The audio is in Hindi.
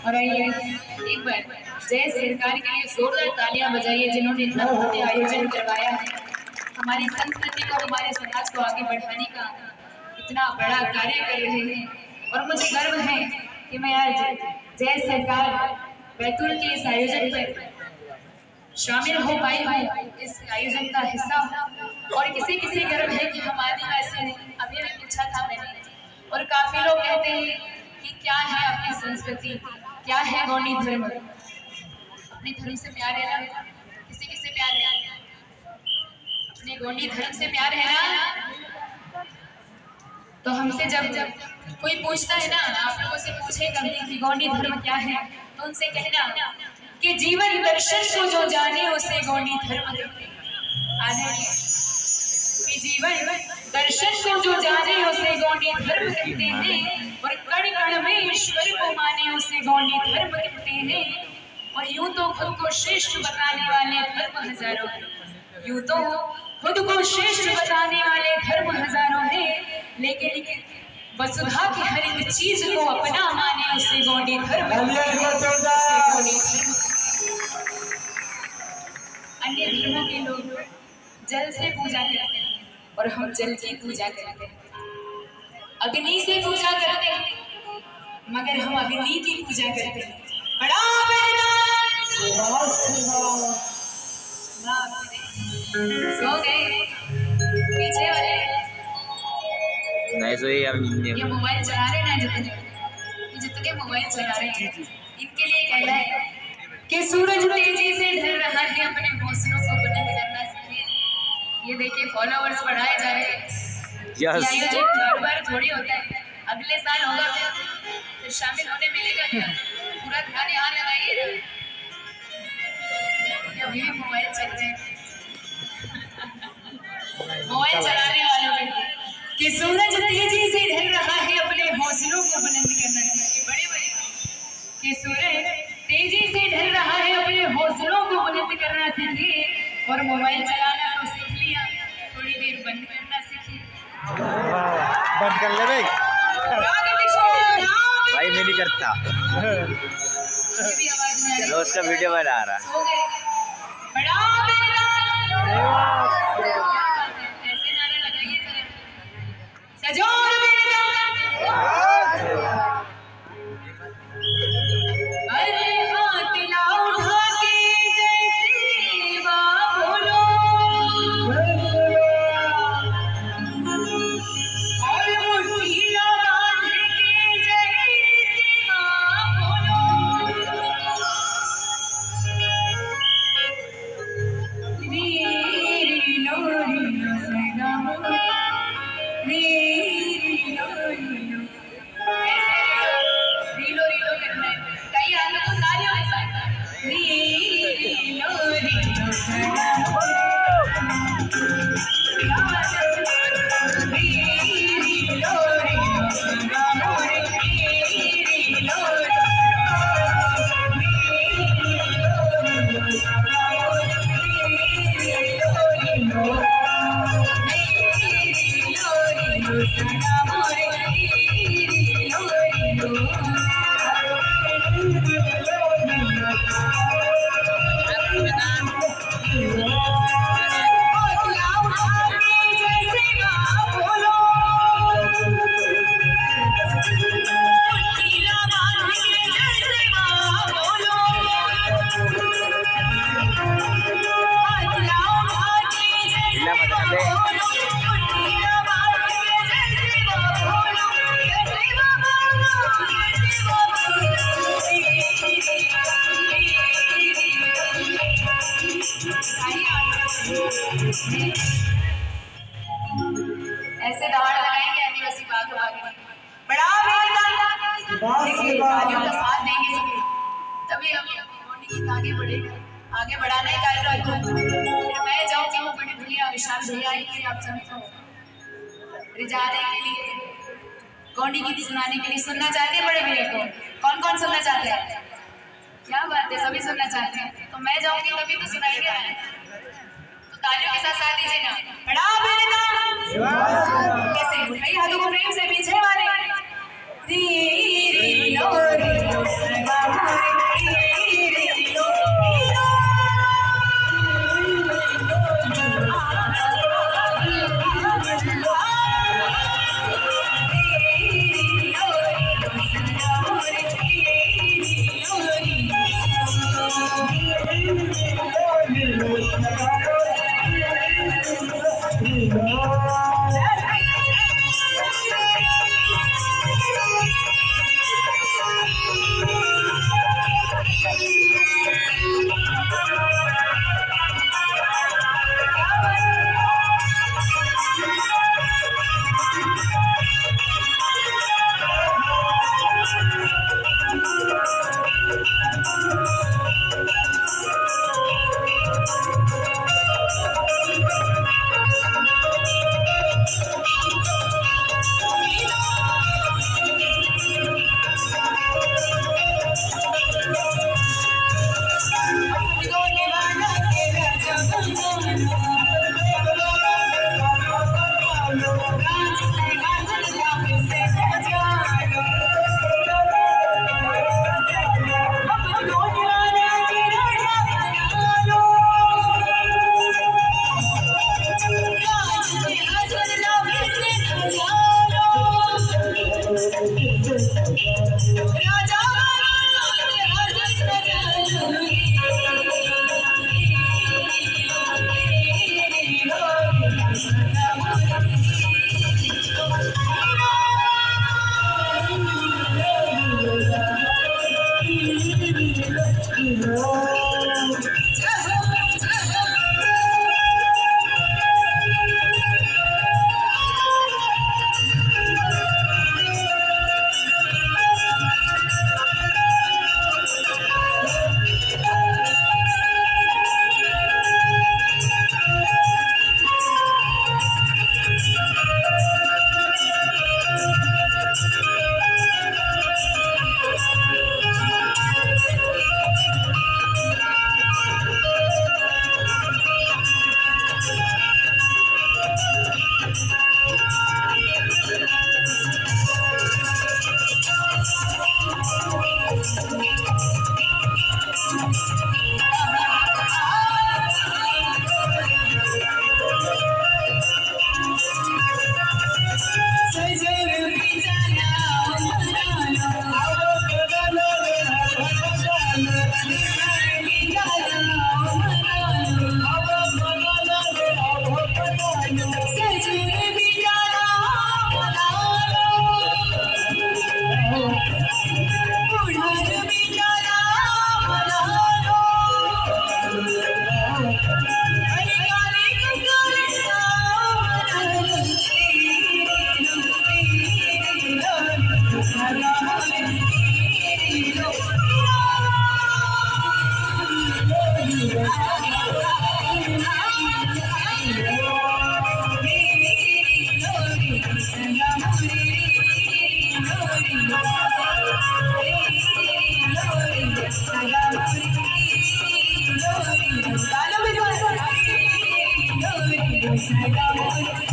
और आइए एक बार जय सरकार के लिए जोरदार तालियां बजाइए जिन्होंने इतना भव्य आयोजन करवाया है। हमारी संस्कृति को हमारे समाज को आगे बढ़ाने का इतना बड़ा कार्य कर रहे हैं और मुझे गर्व है कि मैं आज जय सरकार बैतूल के इस आयोजन पर शामिल हो पाई हूँ, इस आयोजन का हिस्सा हूँ। और किसी किसी गर्व है कि हम आदिवासी अभी भी पूछा था मैंने और काफी लोग कहते हैं कि क्या है अपनी संस्कृति, क्या है गौंडी धर्म। अपने धर्म से प्यार है ना, किसी किसी प्यार है, अपने गौंडी धर्म से प्यार है ना। तो हमसे जब कोई पूछता है ना, आप लोगों से पूछे कभी कि गौंडी धर्म क्या है, तो उनसे कहना कि जीवन दर्शन को जो जाने उसे गौंडी धर्म कहते हैं। कि जीवन दर्शन को जो जाने उसे गौंडी धर्म कहते हैं और कण कण में ईश्वर को माने उसे गौंडी धर्म कहते हैं। और यूं तो खुद को श्रेष्ठ बताने वाले धर्म हजारों हैं, यूं तो खुद को श्रेष्ठ बताने वाले धर्म हजारों हैं, लेकिन वसुधा की हर एक चीज को अपना माने उसे गौंडी धर्म। अन्य धर्मों के लोग जल से पूजा करते हैं और हम जल की पूजा करते हैं, अग्नि से पूजा करते हैं, मगर हम अग्नि की पूजा करते हैं। बड़ा सो गए पीछे वाले नहीं सोई हम ये मोबाइल चला रहे ना, जितने मोबाइल चला रहे हैं इनके लिए कहना है कि सूरज तेजी से ढल रहा है, अपने हौसलों को बुलंद करना सीखिए। ये देखिए फॉलोअर्स बढ़ाए जा रहे हैं। ये आयोजन बार बार थोड़ी होता है, अगले साल होगा फिर शामिल होने मिलेगा क्या? पूरा ध्यान यहाँ लगाइए। अभी भी मोबाइल चल रहे हैं, मोबाइल चलाने वालों के कि सूरज तेजी से ढल रहा है, अपने हौसलों को बुलंद करना चाहिए। बड़े बड़े कि सूरज तेजी से ढल रहा है, अपने हौसलों को बुलंद करना सीखिए। और मोबाइल चलाना तो सीख लिया, थोड़ी देर बंद करना सीखिए। बंद कर ले भाई, भाई मैं नहीं करता। चलो उसका वीडियो बना रहा है। ऐसे नारे लगाइए सजोर ऐसे दहाड़ लगाएंगे आदिवासी बाघ आगे बड़ा देखिए तालियों का साथ देंगे सभी, तभी हम मोनी गीत आगे बढ़ेगा। आगे बढ़ाने का कार्यक्रम फिर मैं जाऊंगी, वो बड़े भैया विशाल भैया आएंगे आप सभी को रिझाने के लिए, कौनी गीत सुनाने के लिए। सुनना चाहते हैं बड़े भैया को? कौन कौन सुनना चाहते हैं? क्या बात है, सभी सुनना चाहते हैं। तो मैं जाऊंगी तभी तो सुनाएंगे ना, तो तालियों के साथ साथ दीजिए ना। बड़ा बेटा कैसे भाई, हाथों को प्रेम से पीछे वाले Hello,